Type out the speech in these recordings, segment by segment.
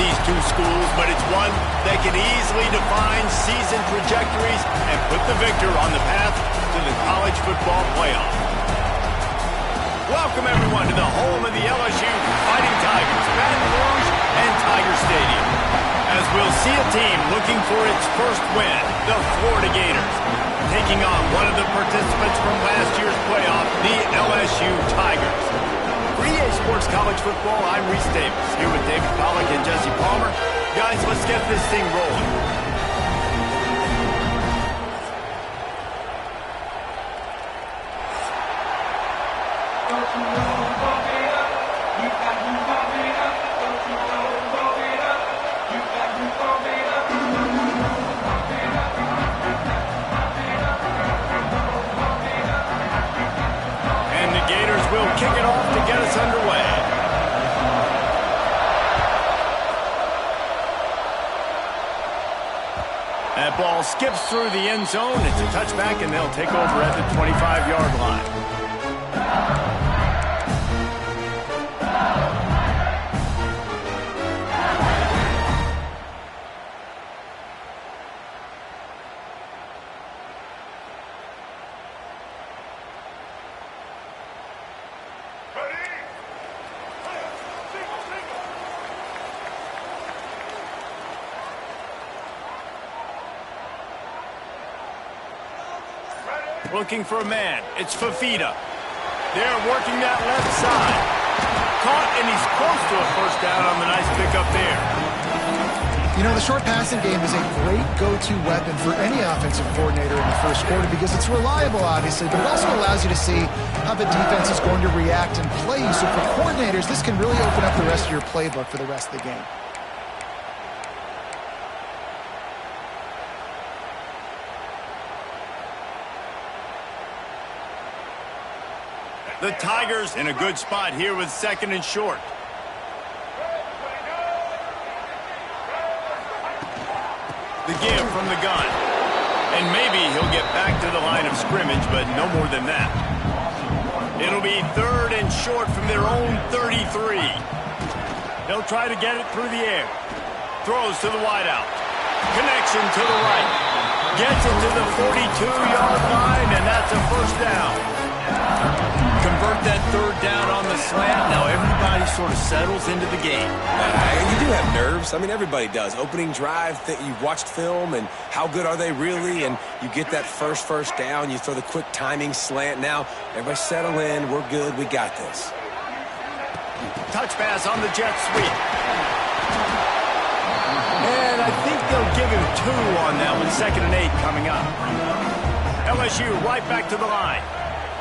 these two schools, but it's one that can easily define season trajectories and put the victor on the path to the college football playoff. Welcome, everyone, to the home of the LSU Fighting Tigers, Baton Rouge and Tiger Stadium, as we'll see a team looking for its first win, the Florida Gators, taking on one of the participants from last year's playoff, the LSU Tigers. For EA Sports College Football, I'm Reese Davis, here with David Pollack and Jesse Palmer. Guys, let's get this thing rolling. That ball skips through the end zone. It's a touchback, and they'll take over at the 25-yard line. Looking for a man. It's Fafita. They're working that left side. Caught, and he's close to a first down on the nice pickup there. You know, the short passing game is a great go-to weapon for any offensive coordinator in the first quarter because it's reliable, obviously, but it also allows you to see how the defense is going to react and play you. So for coordinators, this can really open up the rest of your playbook for the rest of the game. The Tigers in a good spot here with second and short. The give from the gun. And maybe he'll get back to the line of scrimmage, but no more than that. It'll be third and short from their own 33. They'll try to get it through the air. Throws to the wideout. Connection to the right. Gets it to the 42-yard line, and that's a first down. Convert that third down on the slant. Now everybody sort of settles into the game. You do have nerves. I mean, everybody does. Opening drive, you've watched film, and how good are they really? And you get that first down. You throw the quick timing slant. Now everybody settle in. We're good. We got this. Touch pass on the jet sweep. And I think they'll give him 2 on that one. 2nd and 8 coming up. LSU right back to the line.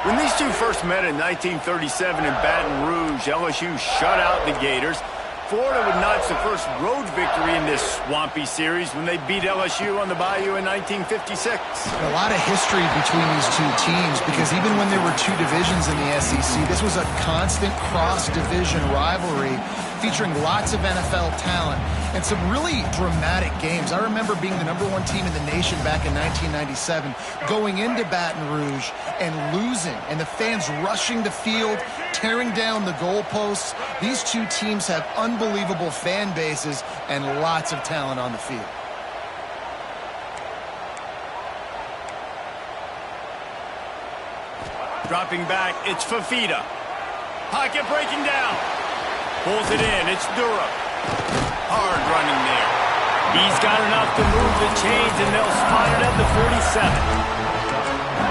When these two first met in 1937 in Baton Rouge, LSU shut out the Gators. Florida would notch the first road victory in this swampy series when they beat LSU on the Bayou in 1956. A lot of history between these two teams because even when there were two divisions in the SEC, this was a constant cross-division rivalry featuring lots of NFL talent and some really dramatic games. I remember being the #1 team in the nation back in 1997, going into Baton Rouge and losing, and the fans rushing the field, tearing down the goalposts. These two teams have unbelievable fan bases and lots of talent on the field. Dropping back, it's Fafita. Pocket breaking down. Pulls it in, it's Durham. Hard running there. He's got enough to move the chains, and they'll spot it at the 47.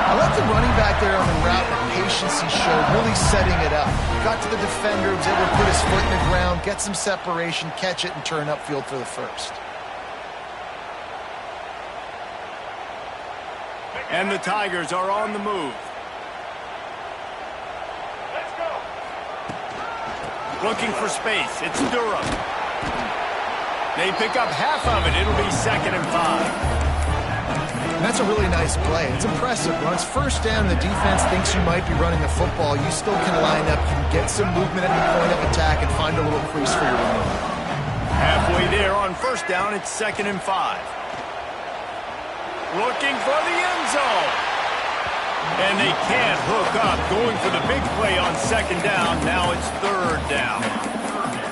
I like the running back there on the route and the patience he showed, really setting it up. Got to the defender, was able to put his foot in the ground, get some separation, catch it, and turn upfield for the first. And the Tigers are on the move. Looking for space. It's Durham. They pick up half of it. It'll be 2nd and 5. And that's a really nice play. It's impressive. When it's first down, the defense thinks you might be running the football. You still can line up, you can get some movement at the point of attack, and find a little crease for your running. Halfway there on first down, it's 2nd and 5. Looking for the end zone. And they can't hook up. Going for the big play on 2nd down. Now it's 3rd down.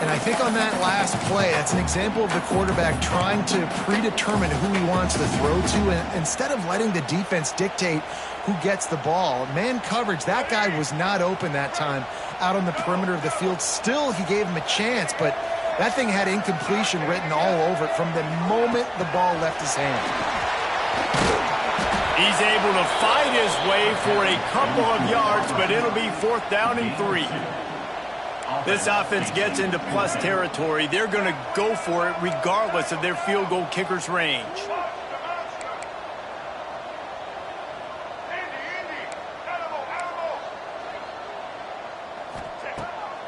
And I think on that last play, that's an example of the quarterback trying to predetermine who he wants to throw to, and instead of letting the defense dictate who gets the ball. Man coverage, that guy was not open that time out on the perimeter of the field. Still, he gave him a chance, but that thing had incompletion written all over it from the moment the ball left his hand. He's able to fight his way for a couple of yards, but it'll be 4th down and 3. This offense gets into plus territory. They're going to go for it regardless of their field goal kicker's range.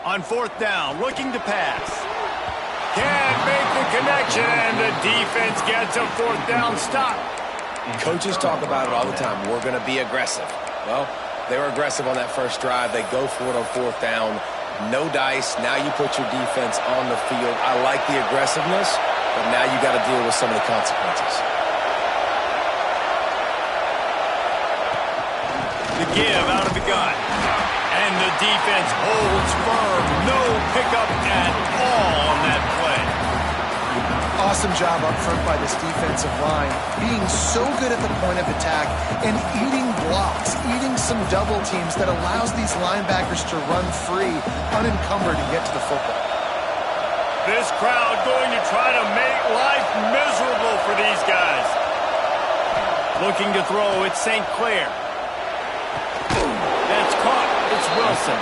On 4th down, looking to pass. Can't make the connection, and the defense gets a 4th down stop. Coaches talk about it all the time. We're going to be aggressive. Well, they were aggressive on that first drive. They go for it on 4th down. No dice. Now you put your defense on the field. I like the aggressiveness, but now you got to deal with some of the consequences. The give out of the gun. And the defense holds firm. No pickup at all on that play. Awesome job up front by this defensive line, being so good at the point of attack and eating blocks, eating some double teams that allows these linebackers to run free, unencumbered, and get to the football. This crowd going to try to make life miserable for these guys. Looking to throw, it's St. Clair. That's caught. It's Wilson.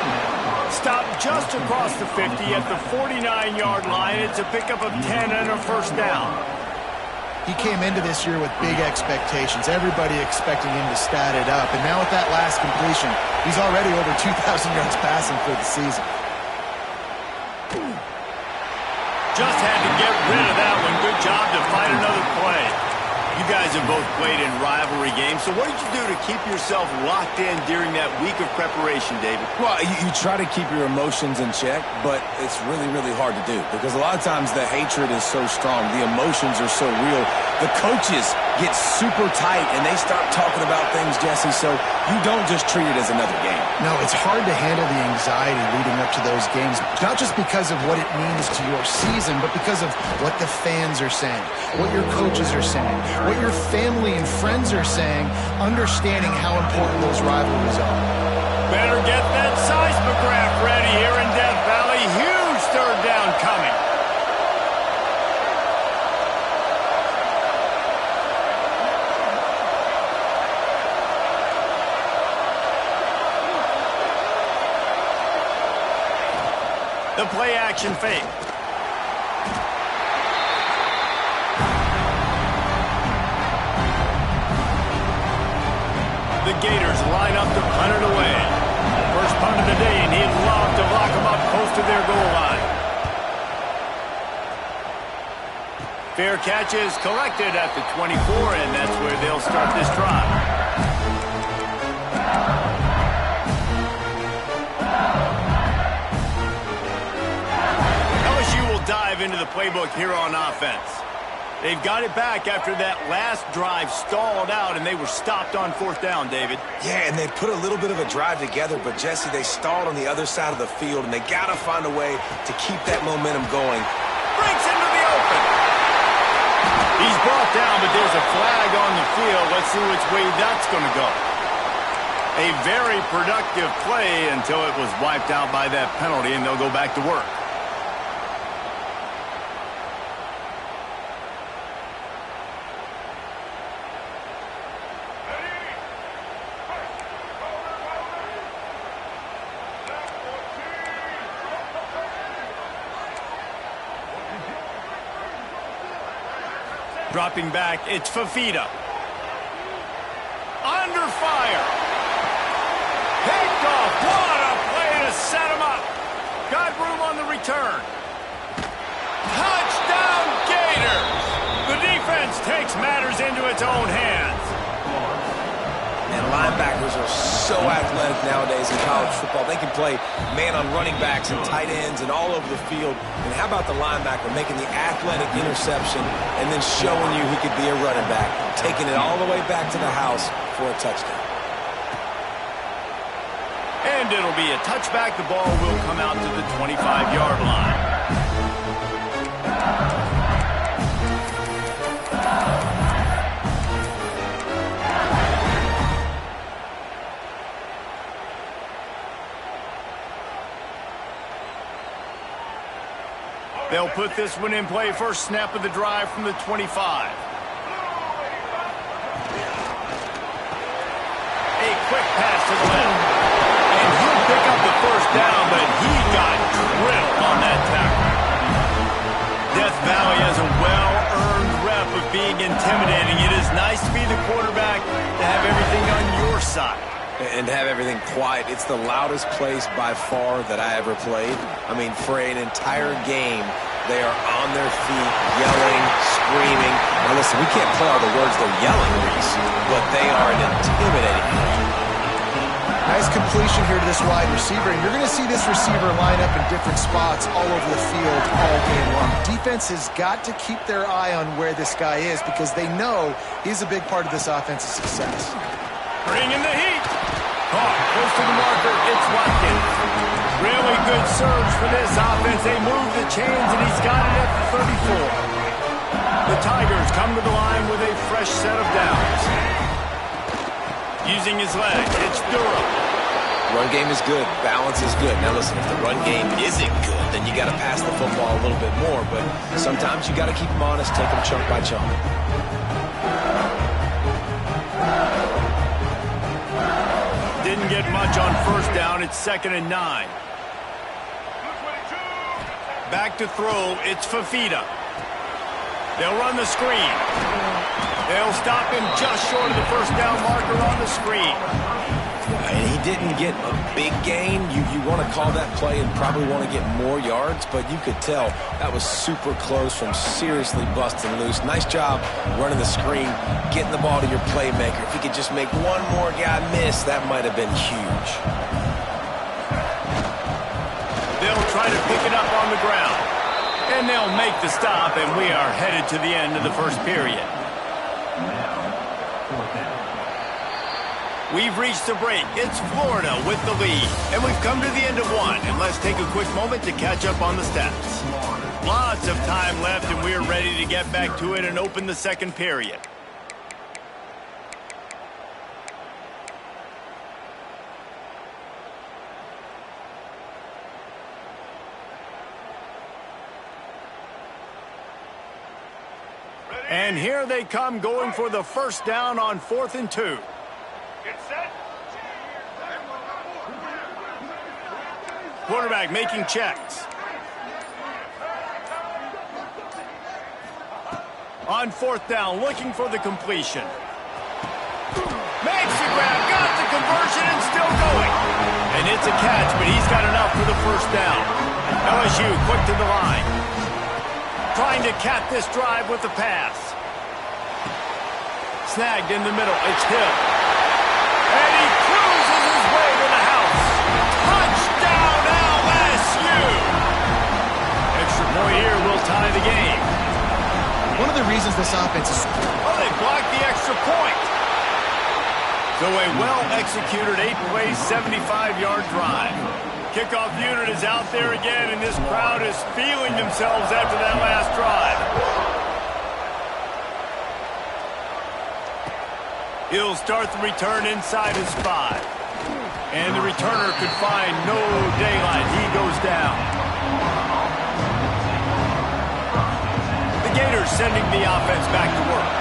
Stopped just across the 50 at the 49-yard line. It's a pickup of 10 and a 1st down. He came into this year with big expectations. Everybody expecting him to stat it up. And now with that last completion, he's already over 2,000 yards passing for the season. Just had to get rid of that one. Good job to find another play. You guys have both played in rivalry games, so what did you do to keep yourself locked in during that week of preparation, David? Well, you try to keep your emotions in check, but it's really, really hard to do because a lot of times the hatred is so strong. The emotions are so real. The coaches get super tight, and they start talking about things, Jesse, so you don't just treat it as another game. No, it's hard to handle the anxiety leading up to those games, not just because of what it means to your season, but because of what the fans are saying, what your coaches are saying, what your family and friends are saying, understanding how important those rivalries are. Better get that seismograph ready here in Death Valley. Huge 3rd down coming. The play action fake. The Gators line up to punt it away. First punt of the day, and he'd love to lock them up close to their goal line. Fair catch is collected at the 24, and that's where they'll start this drive. Dive into the playbook here on offense. They've got it back after that last drive stalled out, and they were stopped on 4th down, David. Yeah, and they put a little bit of a drive together, but, Jesse, they stalled on the other side of the field, and they got to find a way to keep that momentum going. Breaks into the open. He's brought down, but there's a flag on the field. Let's see which way that's going to go. A very productive play until it was wiped out by that penalty, and they'll go back to work. Dropping back, it's Fafita. Under fire. Picked off. What a play to set him up. Got room on the return. Touchdown Gators. The defense takes matters into its own hands. And linebackers are so athletic nowadays in college football. They can play man on running backs and tight ends and all over the field. And how about the linebacker making the athletic interception and then showing you he could be a running back, taking it all the way back to the house for a touchdown. And it'll be a touchback. The ball will come out to the 25-yard line. They'll put this one in play. First snap of the drive from the 25. A quick pass to the left. And he'll pick up the first down, but he got drilled on that tackle. Death Valley has a well-earned rep of being intimidating. It is nice to be the quarterback, to have everything on your side. And have everything quiet. It's the loudest place by far that I ever played. I mean, for an entire game, they are on their feet, yelling, screaming. Now listen, we can't play all the words they're yelling, Reese, but they are an intimidating game. Nice completion here to this wide receiver. And you're going to see this receiver line up in different spots all over the field all game long. Defense has got to keep their eye on where this guy is because they know he's a big part of this offense's success. Bring in the heat. Caught, goes to the marker, it's Watkins. Really good surge for this offense. They move the chains, and he's got it at the 34. The Tigers come to the line with a fresh set of downs. Using his leg, it's Durham. Run game is good. Balance is good. Now listen, if the run game isn't good, then you got to pass the football a little bit more. But sometimes you got to keep them honest, take them chunk by chunk. Didn't get much on first down. It's 2nd and 9. Back to throw. It's Fafita. They'll run the screen. They'll stop him just short of the first down marker on the screen. And he didn't get a big gain. You want to call that play and probably want to get more yards, but you could tell that was super close from seriously busting loose. Nice job running the screen, getting the ball to your playmaker. If he could just make one more guy miss, that might have been huge. They'll try to pick it up on the ground. And they'll make the stop, and we are headed to the end of the first period. We've reached the break. It's Florida with the lead. And we've come to the end of one. And let's take a quick moment to catch up on the stats. Lots of time left, and we're ready to get back to it and open the second period. And here they come, going for the first down on 4th and 2. Get set. Quarterback making checks. On 4th down, looking for the completion. Makes the grab, got the conversion, and still going. And it's a catch, but he's got enough for the first down. LSU quick to the line. Trying to cap this drive with the pass. Snagged in the middle, it's Hill. And he cruises his way to the house. Touchdown, LSU! Extra point here will tie the game. One of the reasons this offense is... Oh, they blocked the extra point. So a well-executed 8-play, 75-yard drive. Kickoff unit is out there again, and this crowd is feeling themselves after that last drive. He'll start the return inside his 5. And the returner could find no daylight. He goes down. The Gators sending the offense back to work.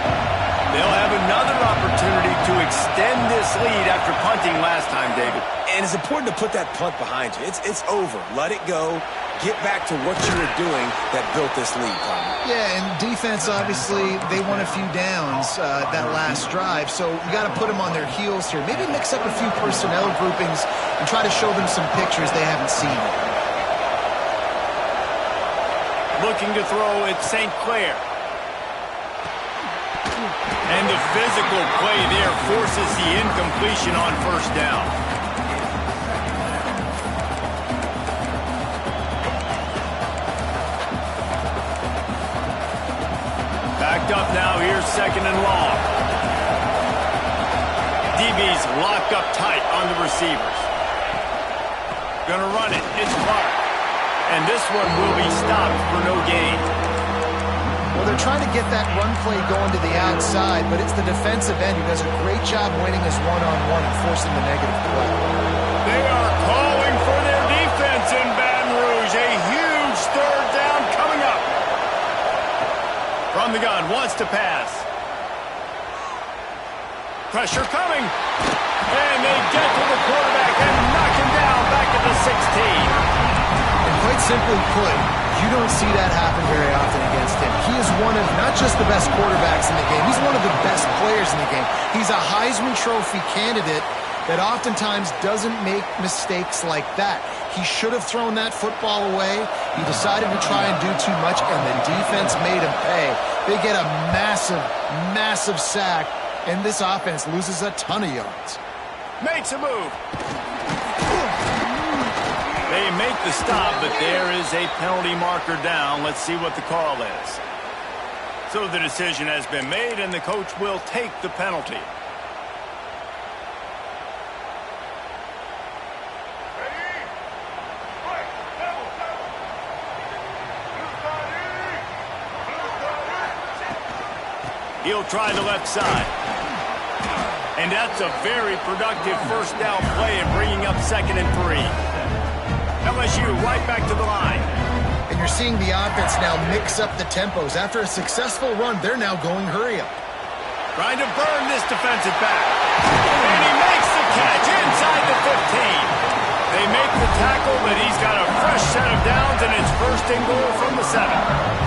They'll have another opportunity to extend this lead after punting last time, David. And it's important to put that punt behind you. It's over. Let it go. Get back to what you were doing that built this lead, Tom. Yeah, and defense, obviously, they won a few downs that last drive, so you got to put them on their heels here. Maybe mix up a few personnel groupings and try to show them some pictures they haven't seen. Looking to throw at St. Clair. And the physical play there forces the incompletion on first down. Backed up now, here's 2nd and long. DB's locked up tight on the receivers. Gonna run it, it's Clark. And this one will be stopped for no gain. Well, they're trying to get that run play going to the outside, but it's the defensive end who does a great job winning his one-on-one and forcing the negative play. They are calling for their defense in Baton Rouge. A huge 3rd down coming up. From the gun, wants to pass. Pressure coming. And they get to the quarterback and knock him down back at the 16. And quite simply put, you don't see that happen very often against him. He is one of not just the best quarterbacks in the game, he's one of the best players in the game. He's a Heisman Trophy candidate that oftentimes doesn't make mistakes like that. He should have thrown that football away. He decided to try and do too much, and the defense made him pay. They get a massive, massive sack, and this offense loses a ton of yards. Makes a move. They make the stop, but there is a penalty marker down. Let's see what the call is. So the decision has been made, and the coach will take the penalty. He'll try the left side. And that's a very productive first down play and bringing up 2nd and 3. LSU right back to the line. And you're seeing the offense now mix up the tempos. After a successful run, they're now going hurry up. Trying to burn this defensive back. And he makes the catch inside the 15. They make the tackle, but he's got a fresh set of downs, and it's 1st and goal from the 7.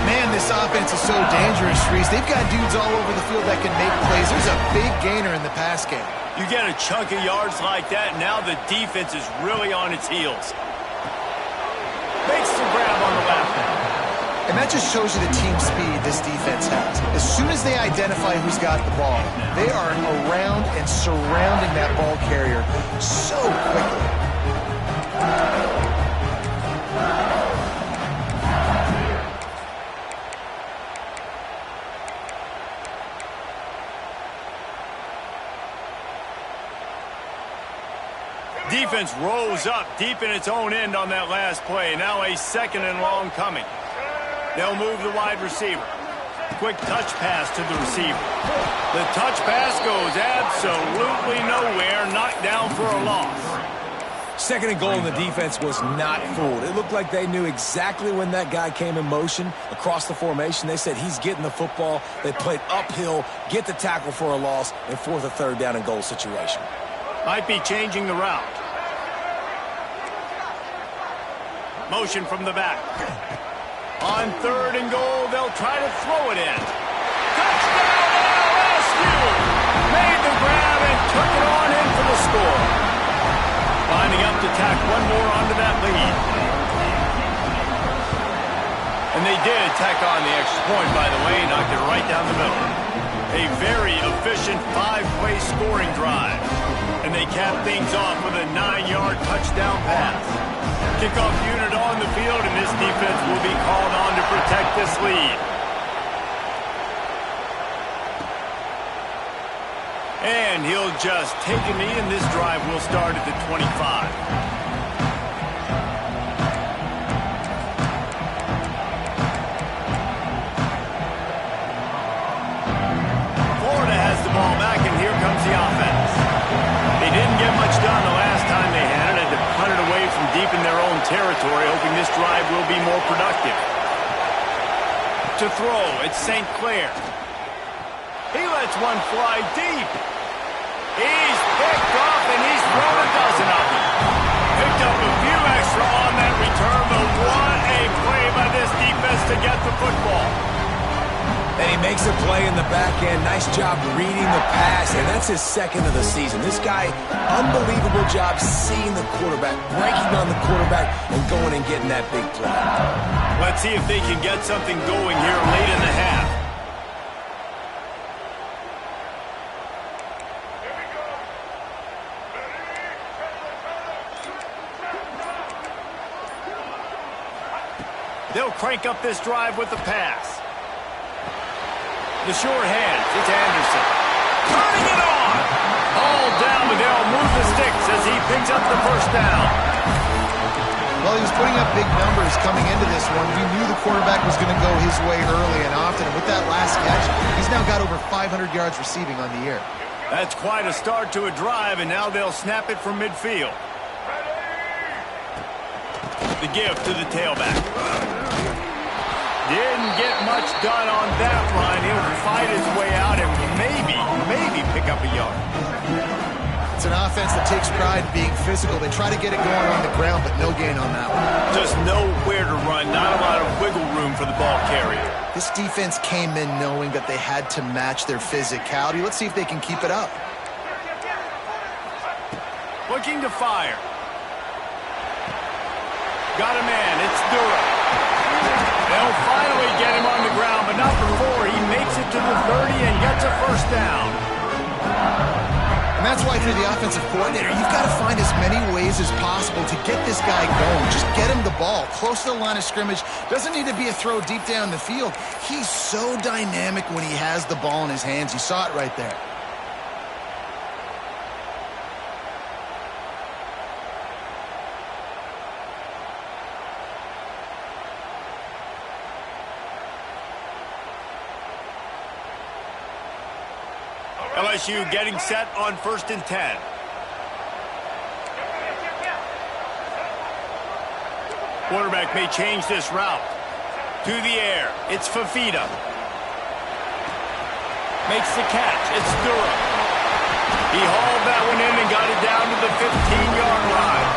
Man, this offense is so dangerous, Reese. They've got dudes all over the field that can make plays. There's a big gainer in the pass game. You get a chunk of yards like that, now the defense is really on its heels. Makes the grab on the left. And that just shows you the team speed this defense has. As soon as they identify who's got the ball, they are around and surrounding that ball carrier so quickly. Defense rose up deep in its own end on that last play. Now a 2nd and long coming. They'll move the wide receiver. Quick touch pass to the receiver. The touch pass goes absolutely nowhere. Knocked down for a loss. 2nd and goal, and the defense was not fooled. It looked like they knew exactly when that guy came in motion across the formation. They said he's getting the football. They played uphill, get the tackle for a loss, and 4th or 3rd down and goal situation. Might be changing the route. Motion from the back. On 3rd and goal, they'll try to throw it in. Touchdown LSU! Made the grab and took it on in for the score. Lining up to tack one more onto that lead. And they did tack on the extra point, by the way, knocked it right down the middle. A very efficient 5-play scoring drive. And they cap things off with a 9-yard touchdown pass. Kickoff unit on the field, and this defense will be called on to protect this lead. And he'll just take a knee, and this drive will start at the 25. Florida has the ball back, and here comes the offense. They didn't get much done the last time they had it. Had to punt it away from deep in their own territory, hoping this drive will be more productive. To throw, it's St. Clair. He lets one fly deep. He's picked off, and he's thrown a dozen of them. Picked up a few extra on that return, but what a play by this defense to get the football. And he makes a play in the back end. Nice job reading the pass, and that's his 2nd of the season. This guy, unbelievable job seeing the quarterback, breaking on the quarterback, and going and getting that big play. Let's see if they can get something going here late in the half. They'll crank up this drive with the pass. The short hands, it's Anderson. Turning it on! All down, but they'll move the sticks as he picks up the 1st down. Well, he was putting up big numbers coming into this one. We knew the quarterback was going to go his way early and often. And with that last catch, he's now got over 500 yards receiving on the year. That's quite a start to a drive, and now they'll snap it from midfield. The give to the tailback. Didn't get much done on that run. He'll fight his way out and maybe pick up a yard. It's an offense that takes pride in being physical. They try to get it going on the ground, but no gain on that one. Just nowhere to run. Not a lot of wiggle room for the ball carrier. This defense came in knowing that they had to match their physicality. Let's see if they can keep it up. Looking to fire. Got a man. It's Durham. They'll finally get him on the ground, but not before he makes it to the 30 and gets a first down. And that's why, if you're the offensive coordinator, you've got to find as many ways as possible to get this guy going. Just get him the ball close to the line of scrimmage. Doesn't need to be a throw deep down the field. He's so dynamic when he has the ball in his hands. You saw it right there. LSU getting set on 1st and 10. Quarterback may change this route. To the air. It's Fafita. Makes the catch. It's Durham. He hauled that one in and got it down to the 15-yard line.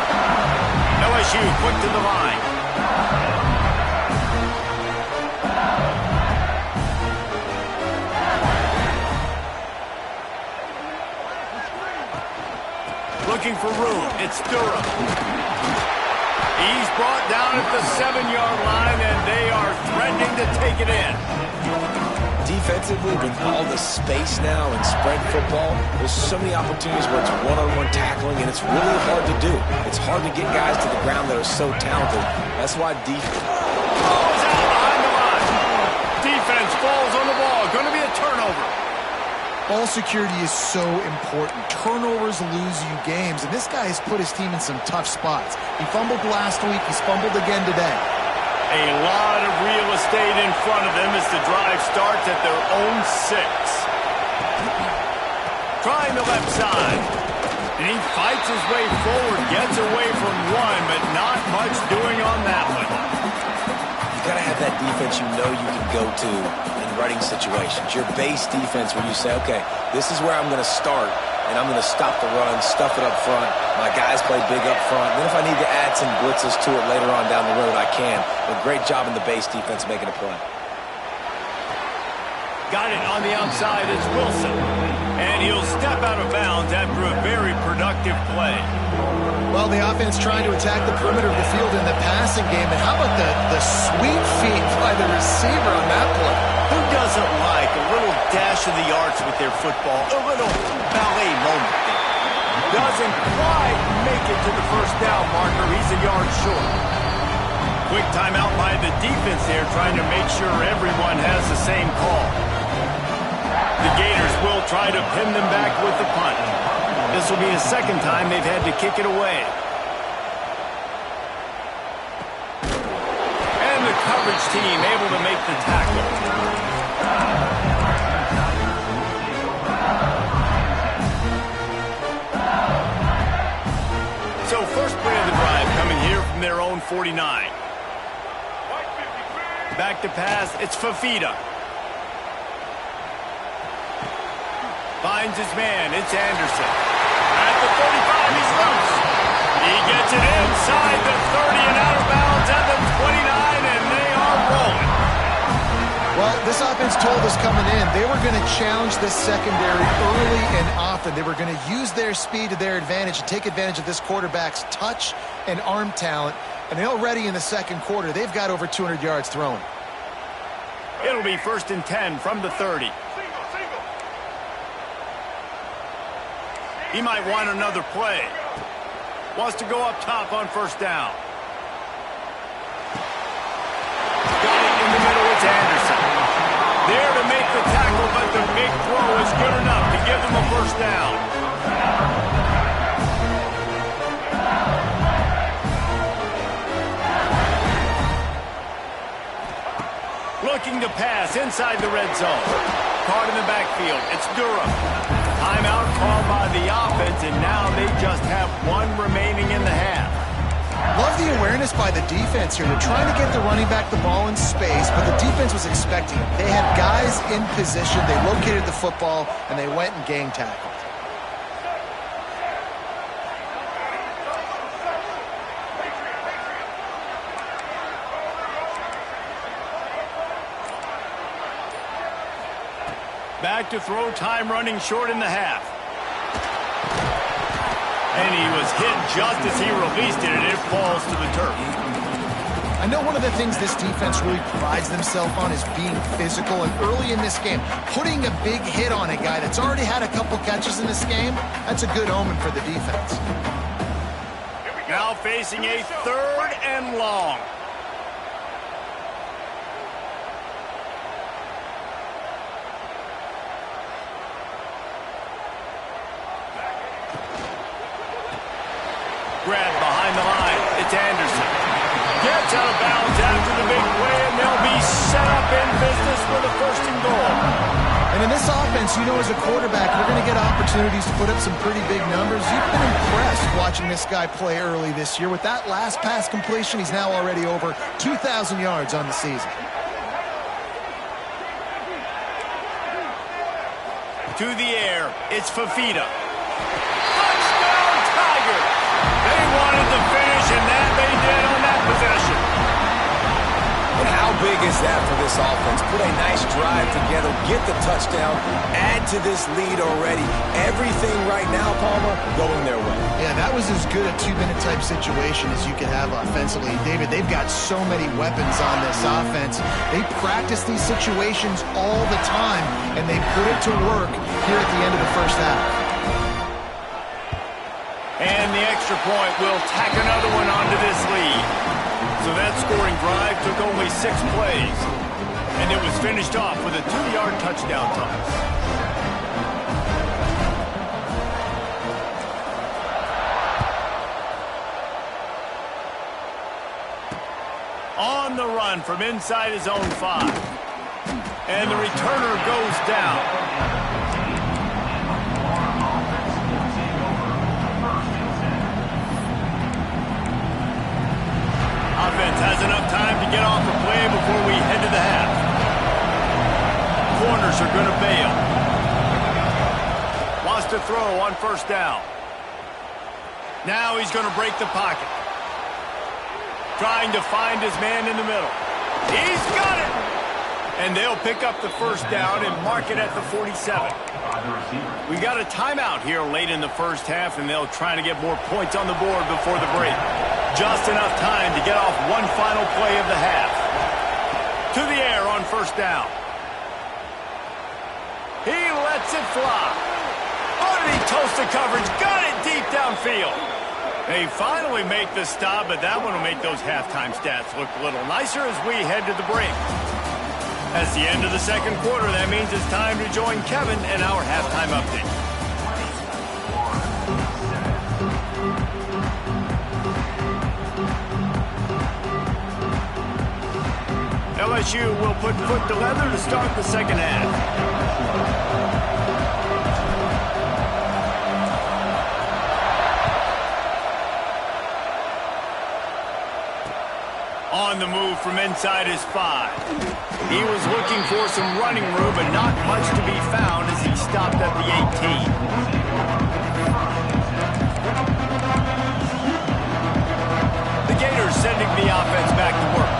LSU quick to the line. Looking for room. It's Durham. He's brought down at the 7-yard line, and they are threatening to take it in. Defensively, with all the space now in spread football, there's so many opportunities where it's one-on-one tackling, and it's really hard to do. It's hard to get guys to the ground that are so talented. That's why defense... Falls out on the line. Defense falls on the ball. Going to be a turnover. Ball security is so important. Turnovers lose you games, and this guy has put his team in some tough spots. He fumbled last week. He's fumbled again today. A lot of real estate in front of them as the drive starts at their own 6. Trying the left side. And he fights his way forward, gets away from one, but not much doing on that one. You got to have that defense you know you can go to in running situations. Your base defense where you say, okay, this is where I'm going to start, and I'm going to stop the run, stuff it up front. My guys play big up front. Then if I need to add some blitzes to it later on down the road, I can. But great job in the base defense making a play. Got it on the outside. It's Wilson. And he'll step out of bounds after a very productive play. Well, the offense trying to attack the perimeter of the field in the passing game. And how about the sweet feet by the receiver on that play? Who doesn't like a little dash of the arts with their football? A little ballet moment there. Doesn't quite make it to the first down marker. He's a yard short. Quick timeout by the defense there, trying to make sure everyone has the same call. The Gators will try to pin them back with the punt. This will be the second time they've had to kick it away. And the coverage team able to make the tackle. So first play of the drive coming here from their own 49. Back to pass, it's Fafita. Finds his man, it's Anderson. At the 35, he's loose. He gets it inside the 30 and out of bounds at the 29, and they are rolling. Well, this offense told us coming in they were going to challenge this secondary early and often. They were going to use their speed to their advantage and take advantage of this quarterback's touch and arm talent. And already in the second quarter, they've got over 200 yards throwing. It'll be 1st and 10 from the 30. He might want another play. Wants to go up top on first down. Got it in the middle, it's Anderson. There to make the tackle, but the big throw is good enough to give them a first down. Looking to pass inside the red zone. Caught in the backfield. It's Durham. Timeout called by the offense, and now they just have one remaining in the half. Love the awareness by the defense here. They're trying to get the running back the ball in space, but the defense was expecting it. They had guys in position. They located the football, and they went and gang tackled. Back to throw, time running short in the half. And he was hit just as he released it, and it falls to the turf. I know one of the things this defense really prides themselves on is being physical, and early in this game, putting a big hit on a guy that's already had a couple catches in this game, that's a good omen for the defense. Now facing a 3rd and long. Grab behind the line. It's Anderson. Gets out of bounds after the big play, and they'll be set up in business for the 1st and goal. And in this offense, you know, as a quarterback, you're going to get opportunities to put up some pretty big numbers. You've been impressed watching this guy play early this year. With that last pass completion, he's now already over 2,000 yards on the season. To the air, it's Fafita. Touchdown, Tiger! They wanted the finish, and that they did on that possession. And how big is that for this offense? Put a nice drive together, get the touchdown, add to this lead already. Everything right now, Palmer, going their way. Yeah, that was as good a 2-minute type situation as you could have offensively. David, they've got so many weapons on this offense. They practice these situations all the time, and they put it to work here at the end of the first half. And the extra point will tack another one onto this lead. So that scoring drive took only 6 plays. And it was finished off with a 2-yard touchdown toss. On the run from inside his own 5. And the returner goes down. Offense has enough time to get off the play before we head to the half. Corners are going to bail. Wants to throw on 1st down. Now he's going to break the pocket. Trying to find his man in the middle. He's got it! And they'll pick up the 1st down and mark it at the 47. We got a timeout here late in the first half, and they'll try to get more points on the board before the break. Just enough time to get off one final play of the half. To the air on 1st down. He lets it fly. Oh, did he toast the coverage? Got it deep downfield. They finally make the stop, but that one will make those halftime stats look a little nicer as we head to the break. That's the end of the 2nd quarter. That means it's time to join Kevin and our halftime update. LSU will put foot to leather to start the 2nd half. On the move from inside his 5. He was looking for some running room, but not much to be found as he stopped at the 18. The Gators sending the offense back to work.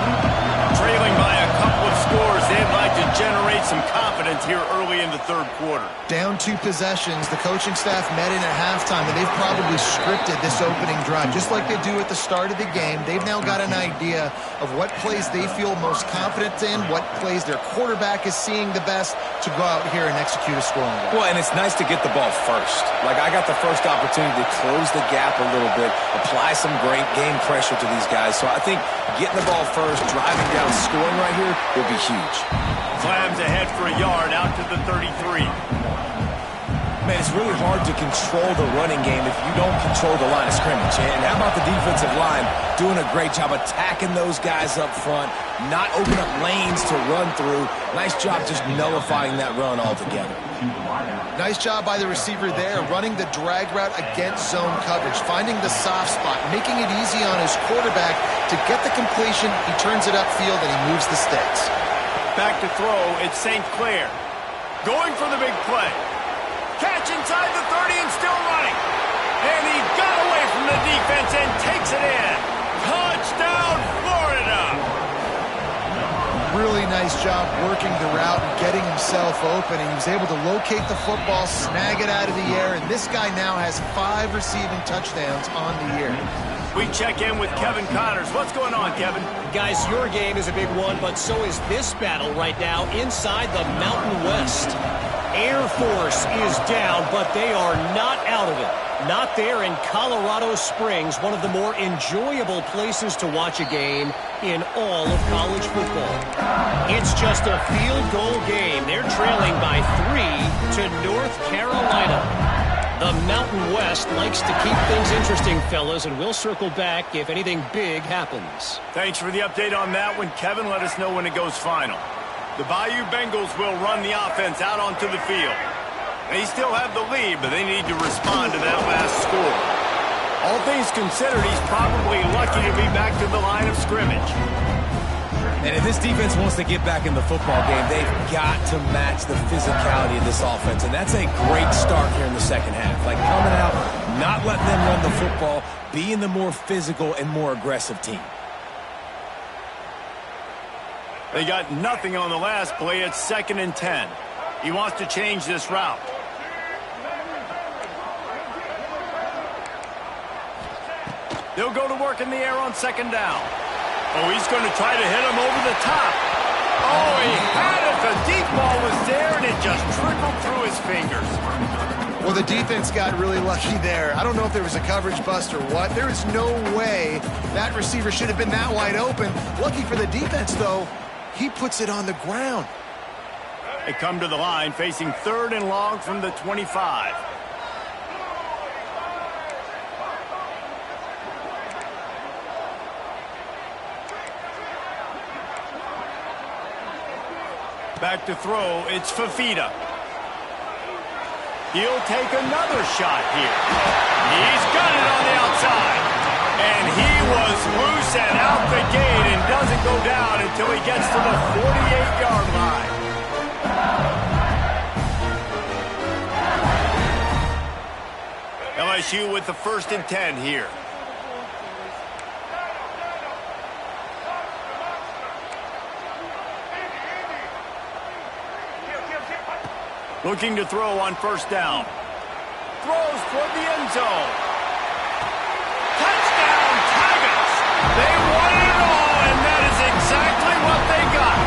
Trailing by a couple of scores, they'd like to generate some confidence here early in the 3rd quarter. Down 2 possessions, the coaching staff met in at halftime, and they've probably scripted this opening drive. Just like they do at the start of the game, they've now got an idea of what plays they feel most confident in, what plays their quarterback is seeing the best to go out here and execute a scoring drive. Well, and it's nice to get the ball first. Like, I got the first opportunity to close the gap a little bit, apply some great game pressure to these guys. So I think getting the ball first, driving down, scoring right here will be huge. Slams ahead for a yard out to the 33. Man, it's really hard to control the running game if you don't control the line of scrimmage. And how about the defensive line doing a great job attacking those guys up front, not opening up lanes to run through. Nice job just nullifying that run altogether. Nice job by the receiver there, running the drag route against zone coverage, finding the soft spot, making it easy on his quarterback to get the completion. He turns it upfield and he moves the sticks. Back to throw, it's St. Clair. Going for the big play. Catch inside the 30 and still running. And he got away from the defense and takes it in. Touchdown, Florida! Really nice job working the route and getting himself open. And he was able to locate the football, snag it out of the air, and this guy now has 5 receiving touchdowns on the year. We check in with Kevin Connors. What's going on, Kevin? Guys, your game is a big one, but so is this battle right now inside the Mountain West. Air Force is down, but they are not out of it. Not there in Colorado Springs, one of the more enjoyable places to watch a game in all of college football. It's just a field goal game. They're trailing by 3 to North Carolina. The Mountain West likes to keep things interesting, fellas, and we'll circle back if anything big happens. Thanks for the update on that one, Kevin. Let us know when it goes final. The Bayou Bengals will run the offense out onto the field. They still have the lead, but they need to respond to that last score. All things considered, he's probably lucky to be back to the line of scrimmage. And if this defense wants to get back in the football game, they've got to match the physicality of this offense. And that's a great start here in the second half. Like coming out, not letting them run the football, being the more physical and more aggressive team. They got nothing on the last play. It's 2nd and 10. He wants to change this route. They'll go to work in the air on 2nd down. Oh, he's going to try to hit him over the top. Oh, he had it. The deep ball was there, and it just trickled through his fingers. Well, the defense got really lucky there. I don't know if there was a coverage bust or what. There is no way that receiver should have been that wide open. Lucky for the defense, though, he puts it on the ground. They come to the line, facing 3rd and long from the 25. Back to throw, it's Fafita. He'll take another shot here. He's got it on the outside. And he was loose and out the gate and doesn't go down until he gets to the 48-yard line. LSU with the 1st and 10 here. Looking to throw on 1st down. Throws toward the end zone. Touchdown, Tigers! They wanted it all, and that is exactly what they got.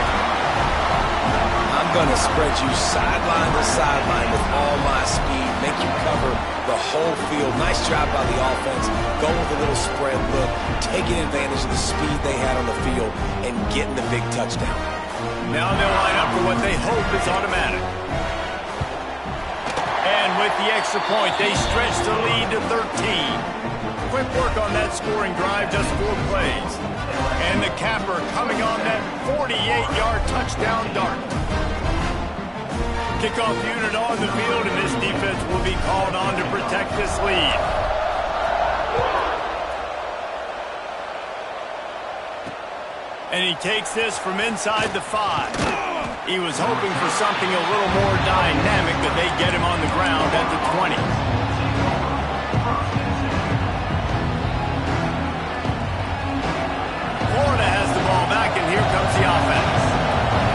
I'm going to spread you sideline to sideline with all my speed, make you cover the whole field. Nice job by the offense. Going with a little spread look, taking advantage of the speed they had on the field, and getting the big touchdown. Now they'll line up for what they hope is automatic. And with the extra point, they stretch the lead to 13. Quick work on that scoring drive, just 4 plays. And the capper coming on that 48-yard touchdown dart. Kickoff unit on the field, and this defense will be called on to protect this lead. And he takes this from inside the 5. He was hoping for something a little more dynamic, but they get him on the ground at the 20. Florida has the ball back, and here comes the offense.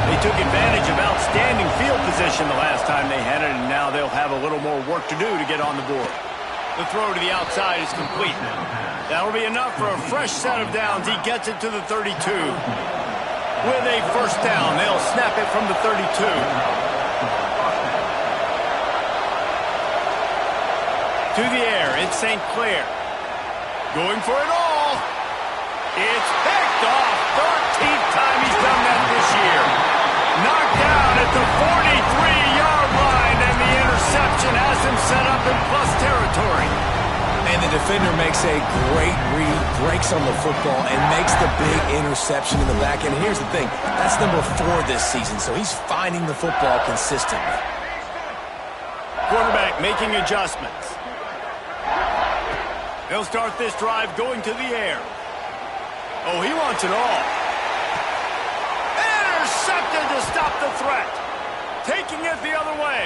They took advantage of outstanding field position the last time they had it, and now they'll have a little more work to do to get on the board. The throw to the outside is complete. That'll be enough for a fresh set of downs. He gets it to the 32. With a 1st down, they'll snap it from the 32. To the air, it's St. Clair. Going for it all. It's picked off. 13th time he's done that this year. Knocked down at the 43-yard line, and the interception has him defender makes a great read, breaks on the football, and makes the big interception in the back end. Here's the thing. That's number 4 this season, so he's finding the football consistently. Quarterback making adjustments. They'll start this drive going to the air. Oh, he wants it all. Intercepted to stop the threat. Taking it the other way.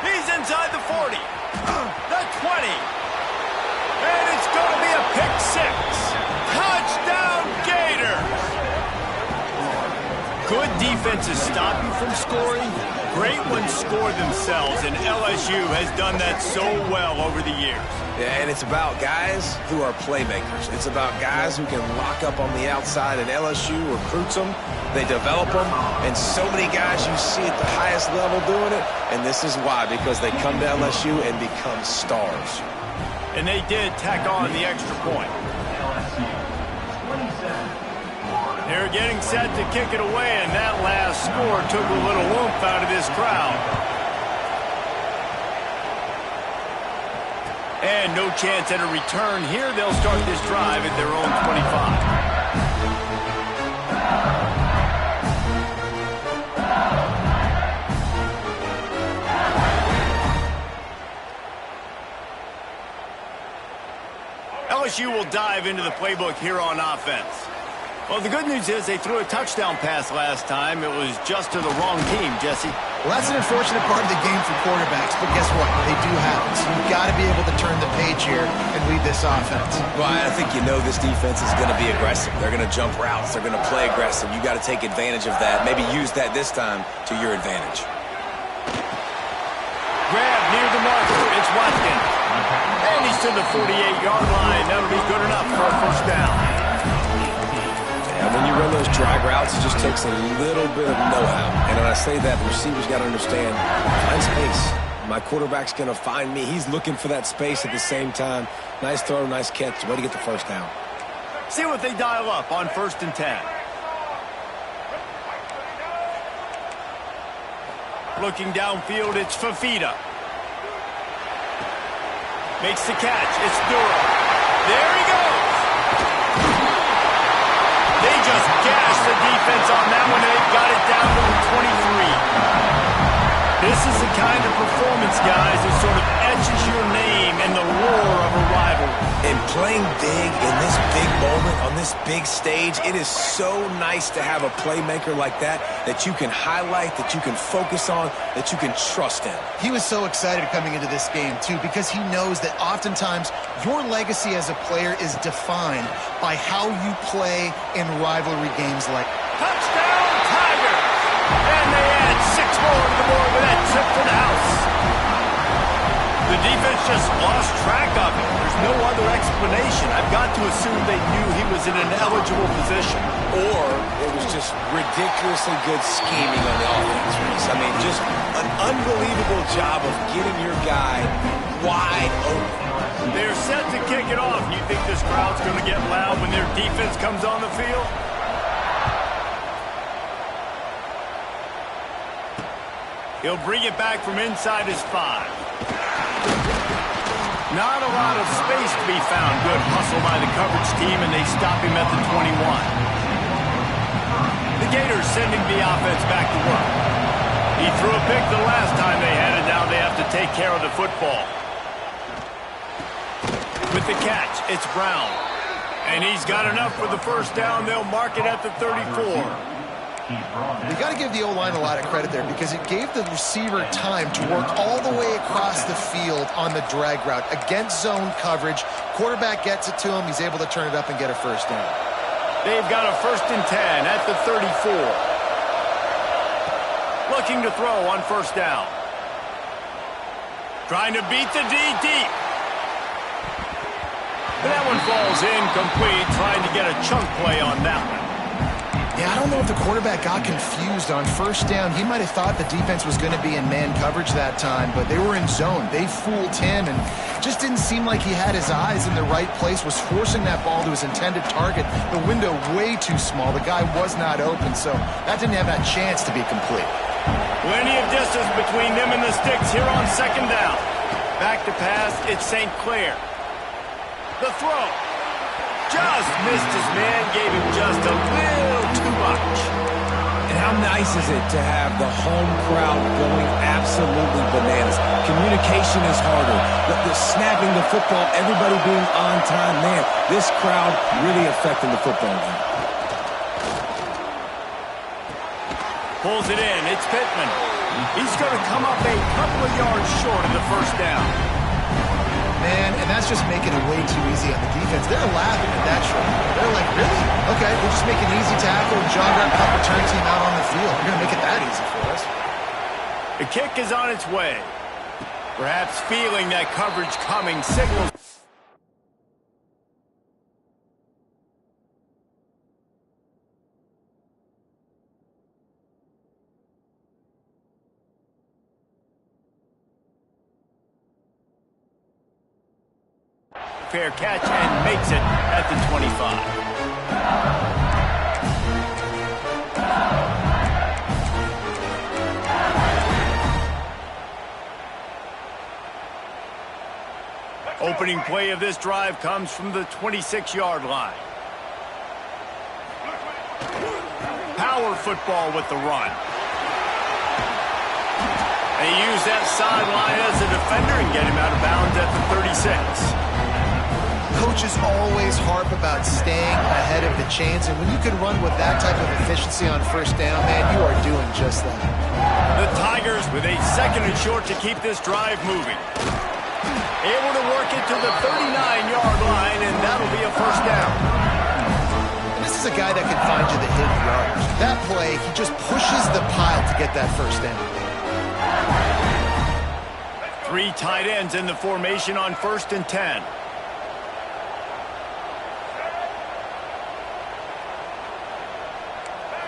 He's inside the 40. The 20. And it's going to be a pick 6. Touchdown, Gators. Good defenses stop you from scoring. Great ones score themselves, and LSU has done that so well over the years. Yeah, and it's about guys who are playmakers. It's about guys who can lock up on the outside, and LSU recruits them. They develop them, and so many guys you see at the highest level doing it, and this is why, because they come to LSU and become stars. And they did tack on the extra point. They're getting set to kick it away, and that last score took a little oomph out of this crowd. And no chance at a return here. They'll start this drive at their own 25. LSU will dive into the playbook here on offense. Well, the good news is they threw a touchdown pass last time. It was just to the wrong team, Jesse. Well, that's an unfortunate part of the game for quarterbacks, but guess what? They do have it. So you've got to be able to turn the page here and lead this offense. Well, I think you know this defense is going to be aggressive. They're going to jump routes. They're going to play aggressive. You got to take advantage of that. Maybe use that this time to your advantage. Grab near the marker. It's Watkins. And he's to the 48-yard line. That'll be good enough for a first down. And when you run those drag routes, it just takes a little bit of know-how. And when I say that, the receivers got to understand, find space. My quarterback's going to find me. He's looking for that space at the same time. Nice throw, nice catch. Way to get the first down. See what they dial up on 1st and 10. Looking downfield, it's Fafita. Makes the catch. It's Durham. There he goes. They just gashed the defense on that one, and they got it down to the 23. This is the kind of performance, guys, that sort of etches your name in the roar of a rivalry. And playing big in this big moment, on this big stage, it is so nice to have a playmaker like that you can highlight, that you can focus on, that you can trust in. He was so excited coming into this game, too, because he knows that oftentimes your legacy as a player is defined by how you play in rivalry games like Touchdown, Tigers! And they add 6 more to the board with that trip to the house. The defense just lost track of him. There's no other explanation. I've got to assume they knew he was in an eligible position. Or it was just ridiculously good scheming on the offense, Reese. I mean, just an unbelievable job of getting your guy wide open. They're set to kick it off. You think this crowd's going to get loud when their defense comes on the field? He'll bring it back from inside his 5. Not a lot of space to be found. Good hustle by the coverage team, and they stop him at the 21. The Gators sending the offense back to work. He threw a pick the last time they had it. Now they have to take care of the football. With the catch, it's Brown. And he's got enough for the first down. They'll mark it at the 34. We got to give the O-line a lot of credit there because it gave the receiver time to work all the way across the field on the drag route against zone coverage. Quarterback gets it to him. He's able to turn it up and get a first down. They've got a 1st and 10 at the 34. Looking to throw on first down. Trying to beat the D deep. And that one falls incomplete, trying to get a chunk play on that one. Yeah, I don't know if the quarterback got confused on first down. He might have thought the defense was going to be in man coverage that time, but they were in zone. They fooled him and just didn't seem like he had his eyes in the right place, was forcing that ball to his intended target. The window way too small. The guy was not open, so that didn't have that chance to be complete. Plenty of distance between them and the sticks here on 2nd down. Back to pass, it's St. Clair. The throw. Just missed his man, gave him just a little too much. And how nice is it to have the home crowd going absolutely bananas? Communication is harder. The snapping the football, everybody being on time. Man, this crowd really affecting the football game. Pulls it in. It's Pittman. He's going to come up a couple of yards short of the first down. Man, and that's just making it way too easy on the defense. They're laughing at that shot. They're like, really? Okay, we'll just make an easy tackle and jog our punt return team out on the field. We're going to make it that easy for us. The kick is on its way. Perhaps feeling that coverage coming, signals. Fair catch and makes it at the 25. Opening play of this drive comes from the 26-yard line. Power football with the run. They use that sideline as a defender and get him out of bounds at the 36. Coaches always harp about staying ahead of the chains, and when you can run with that type of efficiency on first down, man, you are doing just that. The Tigers with a second and short to keep this drive moving. Able to work it to the 39-yard line, and that'll be a first down. And this is a guy that can find you the hidden yards. That play, he just pushes the pile to get that first down. Three tight ends in the formation on 1st and 10.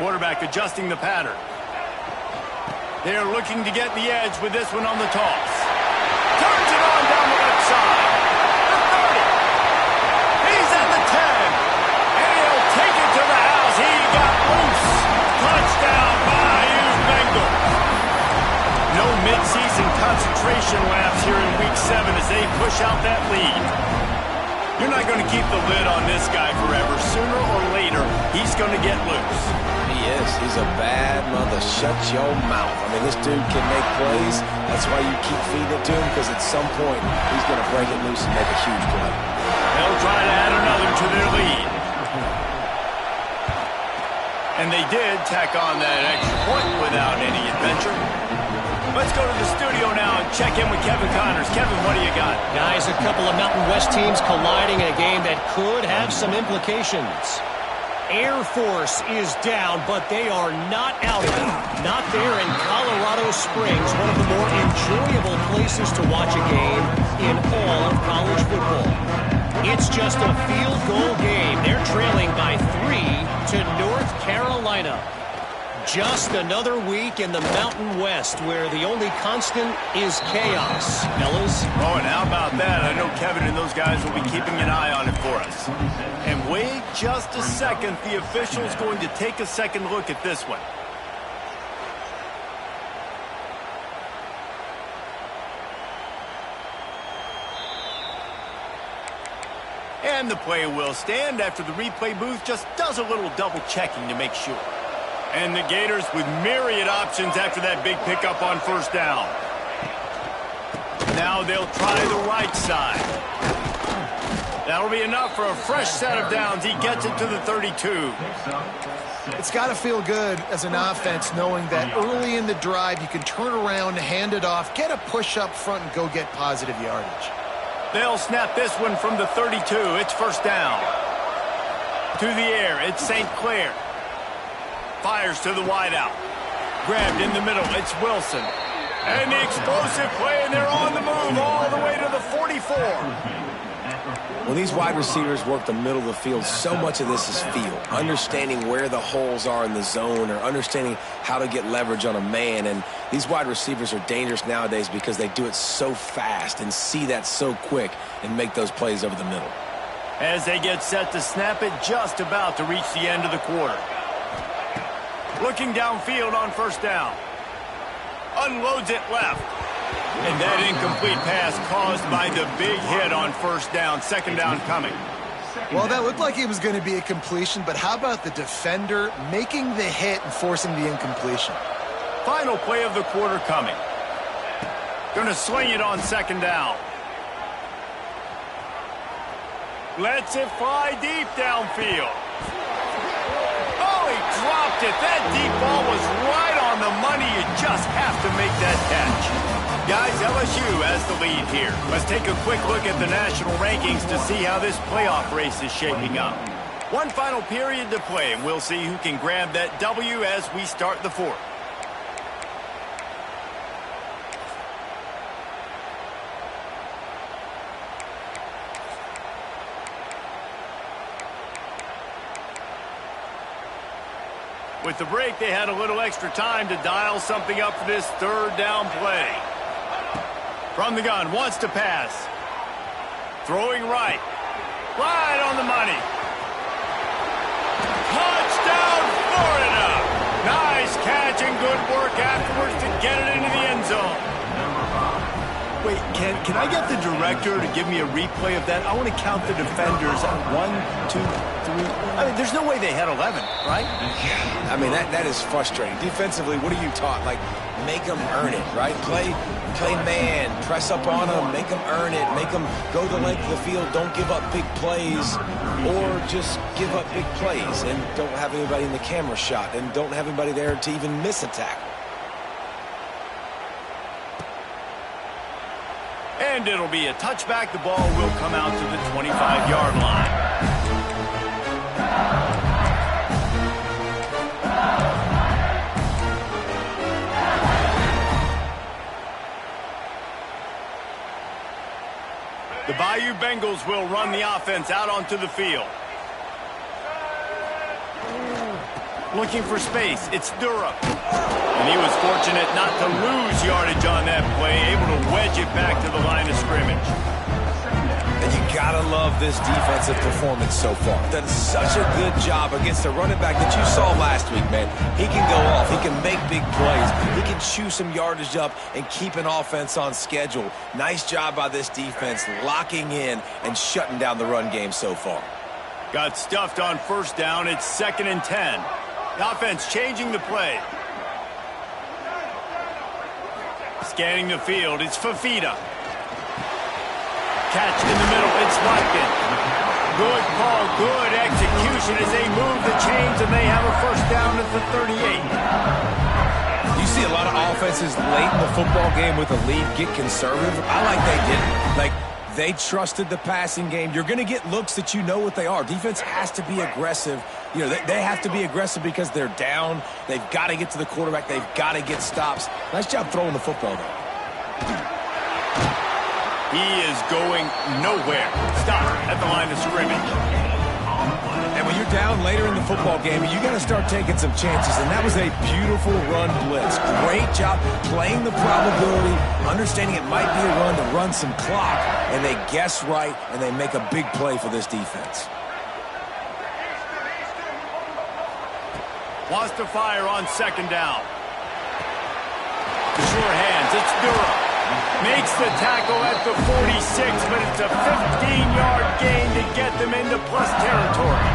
Quarterback adjusting the pattern. They're looking to get the edge with this one on the toss. Turns it on down the left side. The 30. He's at the 10. And he'll take it to the house. He got loose. Touchdown, Bayou Bengals. No midseason concentration laps here in Week 7 as they push out that lead. You're not going to keep the lid on this guy forever. Sooner or later, he's going to get loose. He is. He's a bad mother. Shut your mouth. I mean, this dude can make plays. That's why you keep feeding it to him, because at some point, he's going to break it loose and make a huge play. They'll try to add another to their lead. And they did tack on that extra point without any adventure. Let's go to the studio now and check in with Kevin Connors. Kevin, what do you got? Guys, a couple of Mountain West teams colliding in a game that could have some implications. Air Force is down, but they are not out of it. Not there in Colorado Springs, one of the more enjoyable places to watch a game in all of college football. It's just a field goal game. They're trailing by 3 to North Carolina. Just another week in the Mountain West where the only constant is chaos. Fellas? Oh, and how about that? I know Kevin and those guys will be keeping an eye on it for us. And wait just a second. The official's going to take a second look at this one. And the play will stand after the replay booth just does a little double checking to make sure. And the Gators with myriad options after that big pickup on first down. Now they'll try the right side. That'll be enough for a fresh set of downs. He gets it to the 32. It's got to feel good as an offense knowing that early in the drive you can turn around, hand it off, get a push up front, and go get positive yardage. They'll snap this one from the 32. It's first down. To the air, it's St. Clair. Fires to the wideout. Grabbed in the middle, it's Wilson. And the explosive play, and they're on the move all the way to the 44. When these wide receivers work the middle of the field, so much of this is feel. Understanding where the holes are in the zone or understanding how to get leverage on a man. And these wide receivers are dangerous nowadays because they do it so fast and see that so quick and make those plays over the middle. As they get set to snap it, just about to reach the end of the quarter. Looking downfield on first down. Unloads it left. And that incomplete pass caused by the big hit on first down. Second down coming. Well, that looked like it was going to be a completion, but how about the defender making the hit and forcing the incompletion? Final play of the quarter coming. Going to swing it on second down. Lets it fly deep downfield. Oh, he dropped it. That deep ball was right on the money. You just have to make that catch. Guys, LSU has the lead here. Let's take a quick look at the national rankings to see how this playoff race is shaping up. One final period to play, and we'll see who can grab that W as we start the fourth. With the break, they had a little extra time to dial something up for this third down play. From the gun, wants to pass. Throwing right. Right on the money. Touchdown, Florida! Nice catch and good work afterwards to get it into the end zone. Wait, can I get the director to give me a replay of that? I want to count the defenders. 1, 2, 3. I mean, there's no way they had 11, right? I mean, that is frustrating. Defensively, what are you taught? Like, make them earn it, right? Play man, press up on them, make them earn it, make them go the length of the field, don't give up big plays, or just give up big plays and don't have anybody in the camera shot and don't have anybody there to even miss a tackle. And it'll be a touchback. The ball will come out to the 25-yard line. The Bayou Bengals will run the offense out onto the field. Looking for space. It's Durham. And he was fortunate not to lose yardage on that play, able to wedge it back to the line of scrimmage. And you gotta love this defensive performance so far. Done such a good job against the running back that you saw last week, man. He can go off. He can make big plays. He can chew some yardage up and keep an offense on schedule. Nice job by this defense locking in and shutting down the run game so far. Got stuffed on first down. It's 2nd and 10. The offense changing the play. Scanning the field, it's Fafita. Catch in the middle, it's Larkin. Good call, good execution as they move the chains and they have a first down at the 38. You see a lot of offenses late in the football game with a lead get conservative. I like they didn't. Like, they trusted the passing game. You're going to get looks that you know what they are. Defense has to be aggressive. You know, they have to be aggressive because they're down. They've got to get to the quarterback. They've got to get stops. Nice job throwing the football, though. He is going nowhere. Stop at the line of scrimmage. And when you're down later in the football game, you got to start taking some chances. And that was a beautiful run blitz. Great job playing the probability, understanding it might be a run to run some clock. And they guess right, and they make a big play for this defense. Wants to fire on second down. Sure hands, it's Durham. Makes the tackle at the 46, but it's a 15-yard gain to get them into plus territory.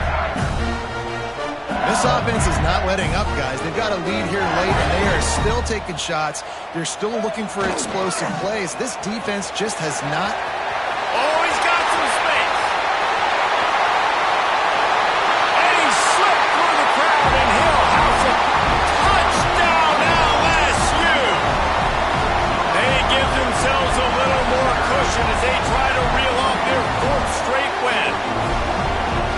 This offense is not letting up, guys. They've got a lead here late, and they are still taking shots. They're still looking for explosive plays. This defense just has not... Oh, he's got some space. And he slipped through the crowd, and he'll house it. Touchdown, LSU. They give themselves a little more cushion as they try to reel off their 4th straight win.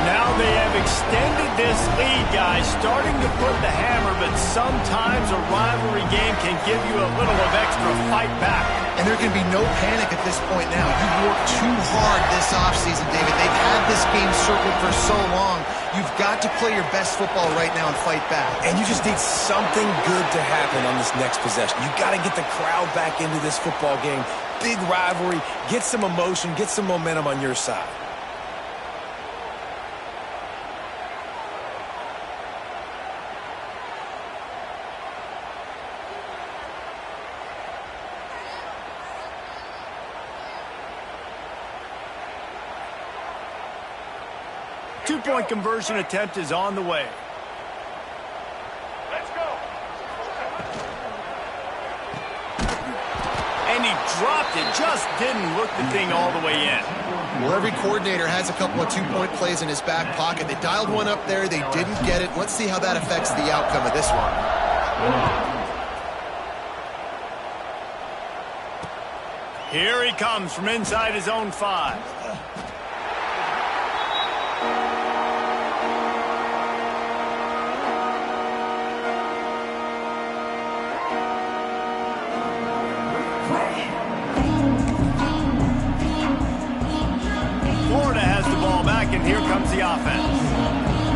Now they have extended this lead, guys, starting to put the hammer, but sometimes a rivalry game can give you a little of extra fight back. And there can be no panic at this point now. You've worked too hard this offseason, David. They've had this game circled for so long. You've got to play your best football right now and fight back. And you just need something good to happen on this next possession. You got to get the crowd back into this football game. Big rivalry. Get some emotion. Get some momentum on your side. two-point conversion attempt is on the way. And he dropped it, just didn't look the thing all the way in. Well, every coordinator has a couple of two-point plays in his back pocket. They dialed one up there, they didn't get it. Let's see how that affects the outcome of this one. Here he comes from inside his own 5. Florida has the ball back, and here comes the offense.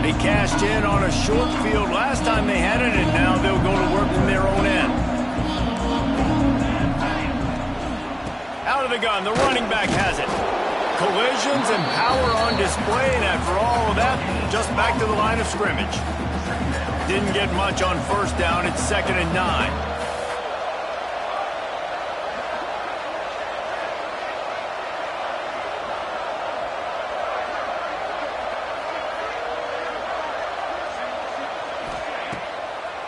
They cashed in on a short field last time they had it, and now they'll go to work from their own end. Out of the gun, the running back has it. Collisions and power on display, and after all of that, just back to the line of scrimmage. Didn't get much on first down. It's 2nd and 9.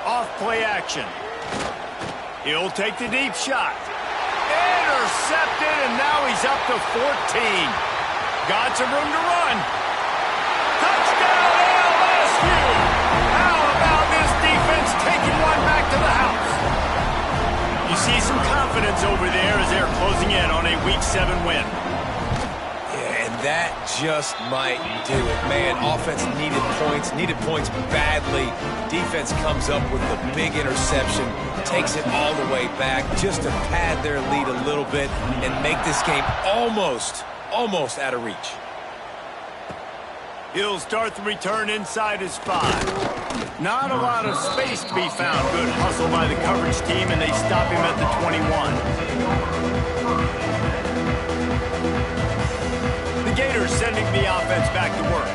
Off play action. He'll take the deep shot. Intercepted, and now he's up to 14. Got some room to run. Touchdown, LSU! How about this defense taking one back to the house? You see some confidence over there as they're closing in on a Week 7 win. Yeah, and that just might do it. Man, offense needed points badly. Defense comes up with the big interception, takes it all the way back just to pad their lead a little bit and make this game almost out of reach. He'll start the return inside his 5. Not a lot of space to be found. Good hustle by the coverage team, and they stop him at the 21. The Gators sending the offense back to work.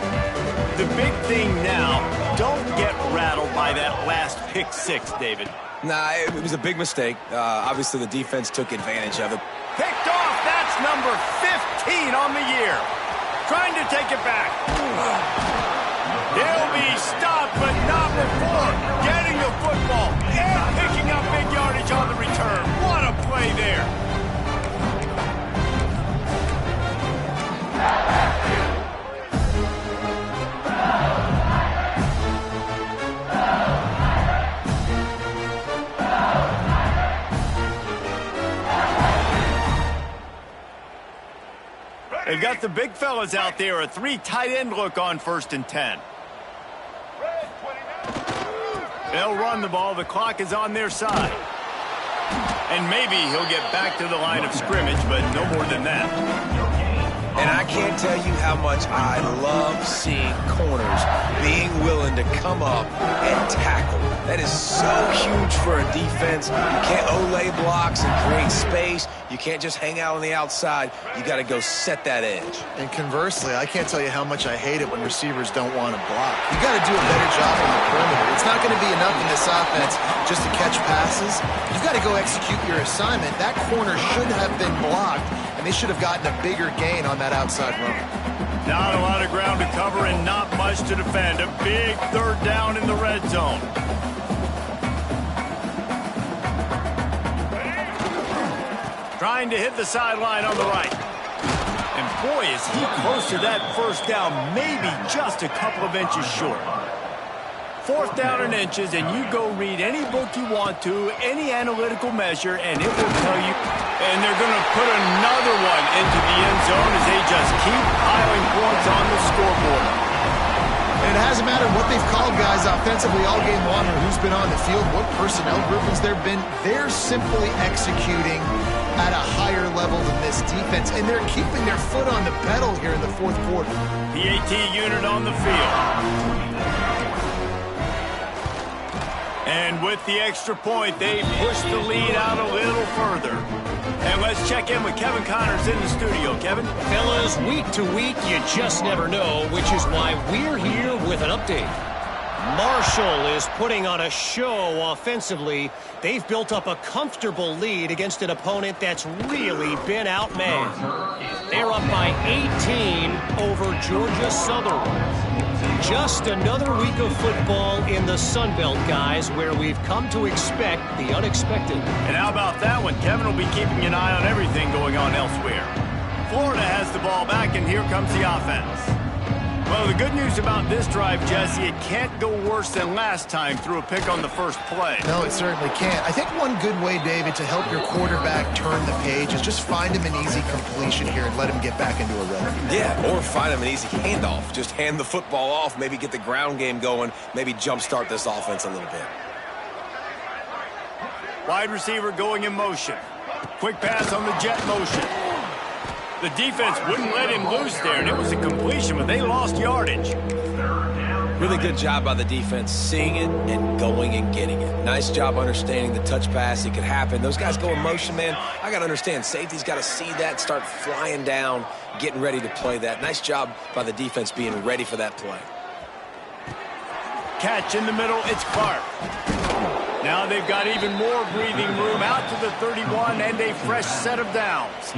The big thing now, don't get rattled by that last pick 6, David. Nah, it was a big mistake. Obviously, the defense took advantage of it. Picked off. That's number 15 on the year. Trying to take it back. He'll be stopped, but not before getting the football and picking up big yardage on the return. What a play there. They've got the big fellas out there. A 3 tight end look on 1st and 10. They'll run the ball. The clock is on their side. And maybe he'll get back to the line of scrimmage, but no more than that. And I can't tell you how much I love seeing corners being willing to come up and tackle. That is so huge for a defense. You can't olay blocks and create space. You can't just hang out on the outside. You got to go set that edge. And conversely, I can't tell you how much I hate it when receivers don't want to block. You got to do a better job on the perimeter. It's not going to be enough in this offense just to catch passes. You've got to go execute your assignment. That corner should have been blocked, and they should have gotten a bigger gain on that outside run. Not a lot of ground to cover and not much to defend. A big 3rd down in the red zone. Trying to hit the sideline on the right. And boy, is he close to that 1st down, maybe just a couple of inches short. 4th down in inches, and you go read any book you want to, any analytical measure, and it will tell you. And they're going to put another one into the end zone as they just keep piling points on the scoreboard. And it hasn't mattered what they've called guys offensively all game long or who's been on the field, what personnel groupings there have been. They're simply executing at a higher level than this defense, and they're keeping their foot on the pedal here in the 4th quarter. PAT unit on the field. And with the extra point, they push the lead out a little further. And let's check in with Kevin Connors in the studio. Kevin? Fellas, week to week, you just never know, which is why we're here with an update. Marshall is putting on a show offensively. They've built up a comfortable lead against an opponent that's really been outmanned. They're up by 18 over Georgia Southern. Just another week of football in the Sun Belt, guys, where we've come to expect the unexpected. And how about that one? Kevin will be keeping an eye on everything going on elsewhere. Florida has the ball back, and here comes the offense. Well, the good news about this drive, Jesse, it can't go worse than last time through a pick on the first play. No, it certainly can't. I think one good way, David, to help your quarterback turn the page is just find him an easy completion here and let him get back into a rhythm. Yeah, or find him an easy handoff. Just hand the football off, maybe get the ground game going, maybe jumpstart this offense a little bit. Wide receiver going in motion. Quick pass on the jet motion. The defense wouldn't let him loose there, and it was a completion, but they lost yardage. Really good job by the defense seeing it and going and getting it. Nice job understanding the touch pass. It could happen. Those guys go in motion, man. I got to understand. Safety's got to see that, start flying down, getting ready to play that. Nice job by the defense being ready for that play. Catch in the middle. It's Clark. Now they've got even more breathing room out to the 31 and a fresh set of downs.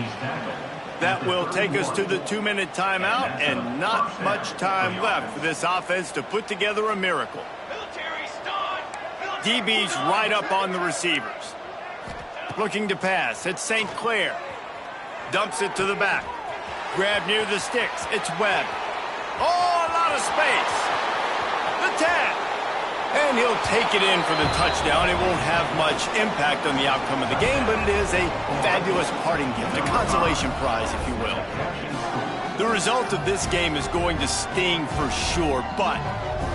That will take us to the 2-minute timeout, and not much time left for this offense to put together a miracle. DB's right up on the receivers. Looking to pass. It's St. Clair. Dumps it to the back. Grab near the sticks. It's Webb. Oh, a lot of space. The 10. And he'll take it in for the touchdown. It won't have much impact on the outcome of the game, but it is a fabulous parting gift, a consolation prize, if you will. The result of this game is going to sting for sure, but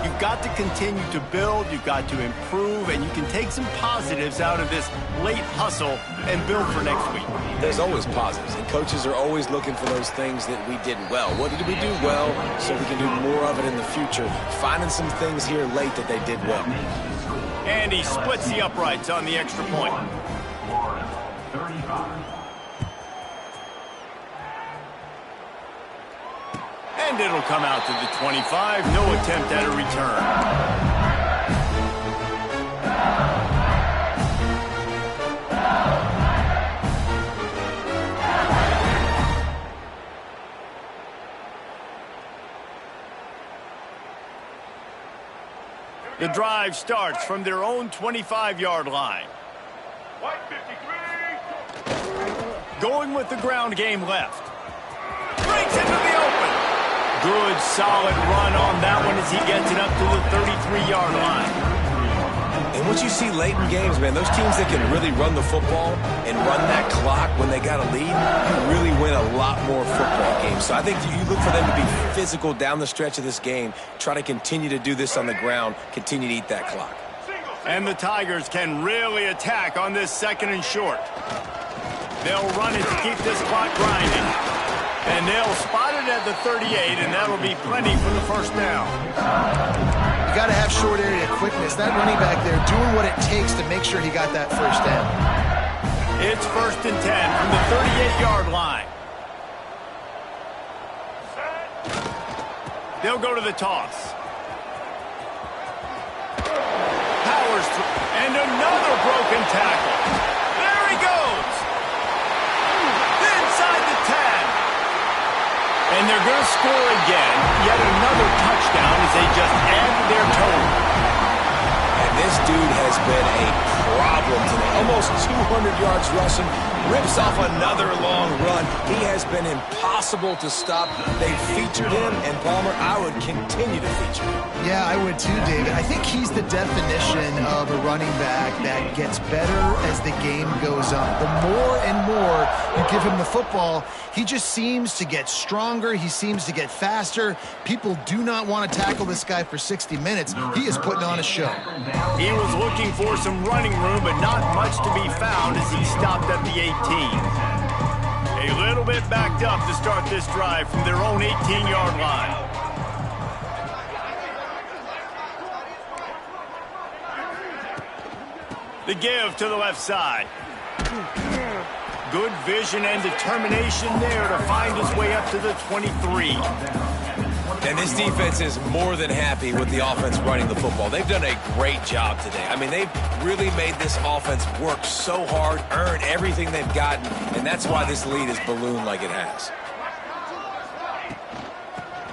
you've got to continue to build, you've got to improve, and you can take some positives out of this late hustle and build for next week. There's always positives, and coaches are always looking for those things that we did well. What did we do well so we can do more of it in the future? Finding some things here late that they did well. And he splits the uprights on the extra point. And it'll come out to the 25. No attempt at a return. The drive starts from their own 25-yard line. Going with the ground game left. Breaks into the open. Good, solid run on that one as he gets it up to the 33-yard line. And what you see late in games, man, those teams that can really run the football and run that clock when they got a lead, you really win a lot more football games. So I think you look for them to be physical down the stretch of this game, try to continue to do this on the ground, continue to eat that clock. And the Tigers can really attack on this 2nd and short. They'll run it to keep this clock grinding. And they'll spot it at the 38, and that'll be plenty for the first down. You got to have short area quickness. That running back there doing what it takes to make sure he got that first down. It's 1st and 10 from the 38-yard line. They'll go to the toss. Powers through, and another broken tackle. There he goes. Inside the 10. And they're going to score again. Yet another touchdown as they just add to their total. And this dude has been a problem today. Almost 200 yards rushing. Rips off another long run. He has been impossible to stop. They featured him, and Palmer, I would continue to feature him. Yeah, I would too, David. I think he's the definition of a running back that gets better as the game goes on. The more and more you give him the football, he just seems to get stronger. He seems to get faster. People do not want to tackle this guy for 60 minutes. He is putting on a show. He was looking for some running room, but not much to be found as he stopped at the 18. A little bit backed up to start this drive from their own 18-yard line. The give to the left side. Good vision and determination there to find his way up to the 23. And this defense is more than happy with the offense running the football. They've done a great job today. I mean, they've really made this offense work so hard, earn everything they've gotten, and that's why this lead is ballooned like it has.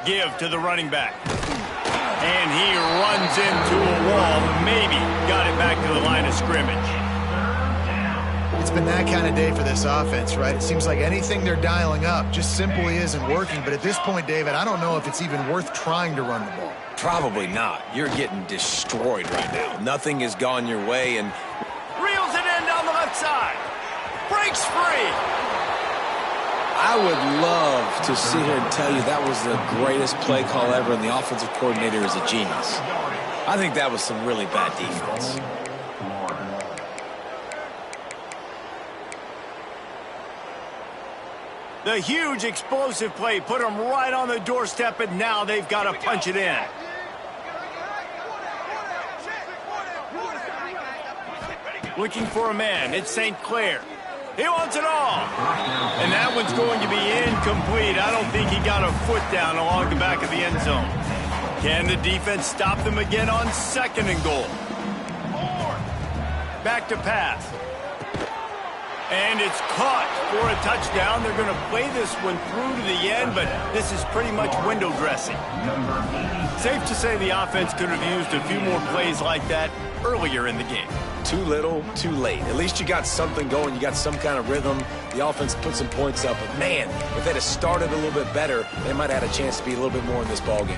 Give to the running back. And he runs into a wall. Maybe got it back to the line of scrimmage. It's been that kind of day for this offense, right? It seems like anything they're dialing up just simply isn't working. But at this point, David, I don't know if it's even worth trying to run the ball. Probably not. You're getting destroyed right now. Nothing has gone your way, and Reels it in down the left side. Breaks free. I would love to sit here and tell you that was the greatest play call ever, and the offensive coordinator is a genius. I think that was some really bad defense. The huge explosive play put them right on the doorstep, and now they've got to punch it in. Looking for a man. It's St. Clair. He wants it all. And that one's going to be incomplete. I don't think he got a foot down along the back of the end zone. Can the defense stop them again on 2nd and goal? Back to pass. And it's caught for a touchdown. They're going to play this one through to the end, but this is pretty much window dressing. Safe to say the offense could have used a few more plays like that earlier in the game. Too little, too late. At least you got something going. You got some kind of rhythm. The offense put some points up. But, man, if they'd have started a little bit better, they might have had a chance to be a little bit more in this ballgame.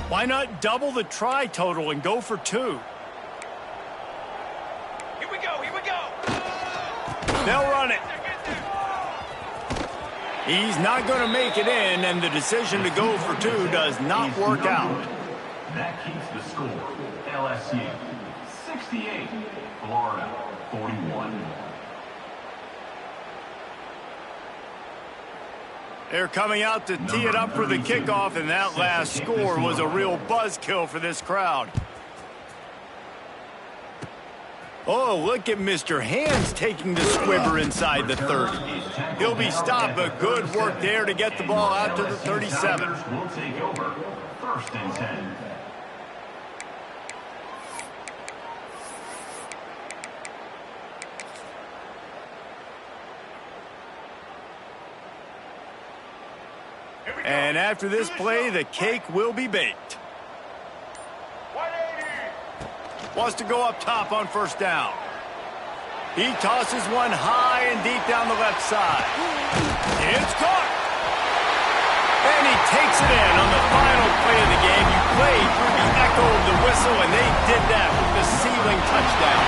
Why not double the try total and go for 2? Here we go. They'll run it. He's not going to make it in, and the decision to go for 2 does not work out. That keeps the score. LSU 68, Florida 41. They're coming out to tee it up for the kickoff, and that last score was a real buzzkill for this crowd. Oh, look at Mr. Hands taking the squibber inside the 30. He'll be stopped, but good work there to get the ball out to the 37. Will take over. 1st and 10. And after this play, the cake will be baked. Wants to go up top on 1st down. He tosses one high and deep down the left side. It's caught. And he takes it in on the final play of the game. You played through the echo of the whistle, and they did that with the ceiling touchdown.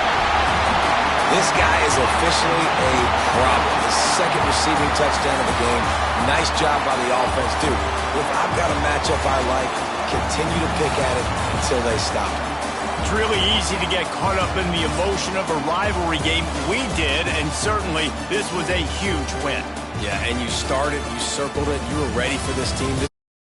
This guy is officially a problem. His 2nd receiving touchdown of the game. Nice job by the offense, too. If I've got a matchup I like, continue to pick at it until they stop. It's really easy to get caught up in the emotion of a rivalry game. We did, and certainly this was a huge win. Yeah, and you started, you circled it, you were ready for this team to